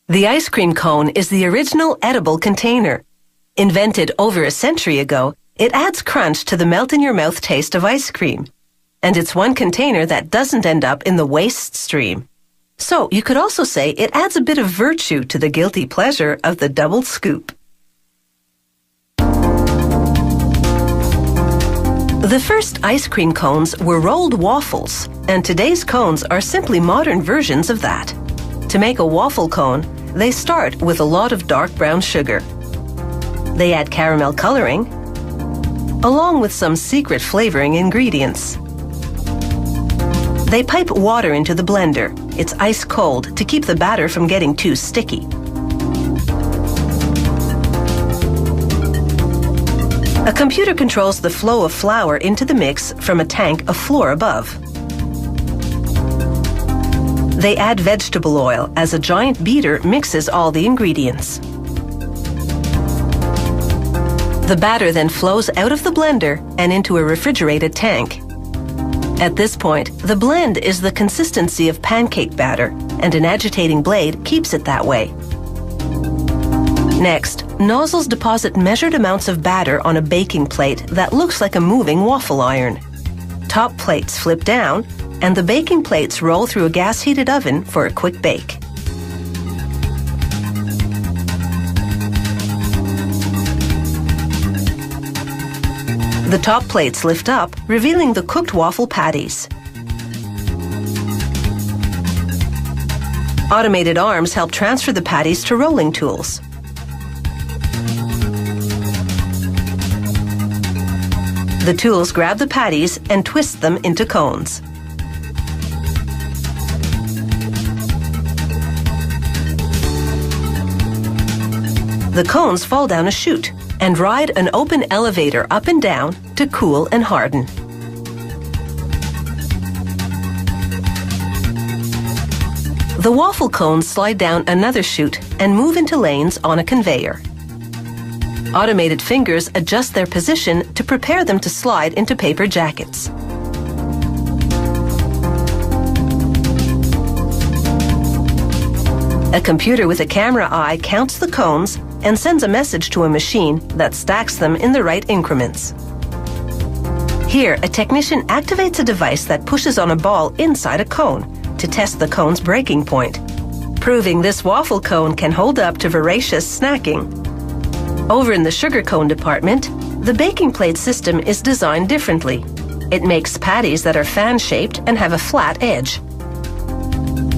The ice cream cone is the original edible container. Invented over a century ago, it adds crunch to the melt-in-your-mouth taste of ice cream. And it's one container that doesn't end up in the waste stream. So you could also say it adds a bit of virtue to the guilty pleasure of the double scoop. The first ice cream cones were rolled waffles, and today's cones are simply modern versions of that. To make a waffle cone, they start with a lot of dark brown sugar. They add caramel coloring, along with some secret flavoring ingredients. They pipe water into the blender. It's ice cold to keep the batter from getting too sticky. A computer controls the flow of flour into the mix from a tank a floor above. They add vegetable oil as a giant beater mixes all the ingredients. The batter then flows out of the blender and into a refrigerated tank. At this point, the blend is the consistency of pancake batter, and an agitating blade keeps it that way. Next, nozzles deposit measured amounts of batter on a baking plate that looks like a moving waffle iron. Top plates flip down, and the baking plates roll through a gas-heated oven for a quick bake. The top plates lift up, revealing the cooked waffle patties. Automated arms help transfer the patties to rolling tools. The tools grab the patties and twist them into cones. The cones fall down a chute and ride an open elevator up and down to cool and harden. The waffle cones slide down another chute and move into lanes on a conveyor. Automated fingers adjust their position to prepare them to slide into paper jackets. A computer with a camera eye counts the cones and sends a message to a machine that stacks them in the right increments. Here, a technician activates a device that pushes on a ball inside a cone to test the cone's breaking point, proving this waffle cone can hold up to voracious snacking. Over in the sugar cone department, the baking plate system is designed differently. It makes patties that are fan-shaped and have a flat edge.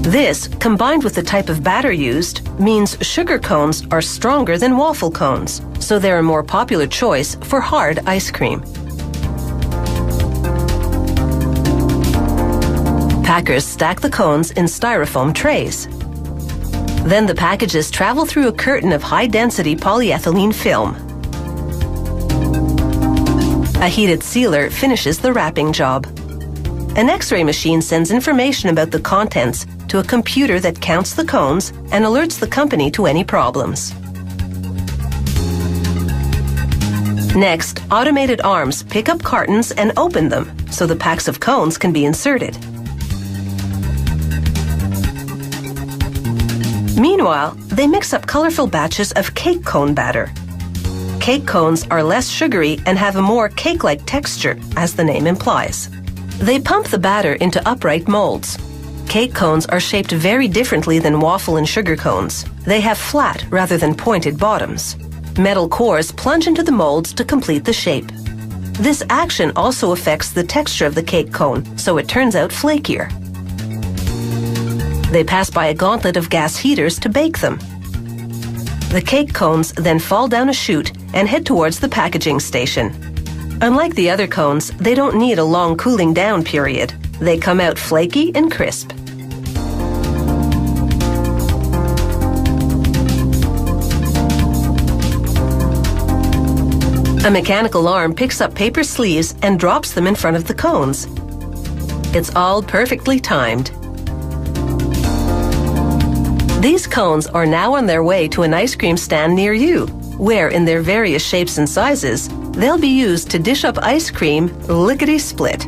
This, combined with the type of batter used, means sugar cones are stronger than waffle cones, so they're a more popular choice for hard ice cream. Packers stack the cones in styrofoam trays. Then the packages travel through a curtain of high-density polyethylene film. A heated sealer finishes the wrapping job. An X-ray machine sends information about the contents to a computer that counts the cones and alerts the company to any problems. Next, automated arms pick up cartons and open them so the packs of cones can be inserted. Meanwhile, they mix up colorful batches of cake cone batter. Cake cones are less sugary and have a more cake-like texture, as the name implies. They pump the batter into upright molds. Cake cones are shaped very differently than waffle and sugar cones. They have flat rather than pointed bottoms. Metal cores plunge into the molds to complete the shape. This action also affects the texture of the cake cone, so it turns out flakier. They pass by a gauntlet of gas heaters to bake them. The cake cones then fall down a chute and head towards the packaging station. Unlike the other cones, they don't need a long cooling down period. They come out flaky and crisp. A mechanical arm picks up paper sleeves and drops them in front of the cones. It's all perfectly timed. These cones are now on their way to an ice cream stand near you, where, in their various shapes and sizes, they'll be used to dish up ice cream lickety-split.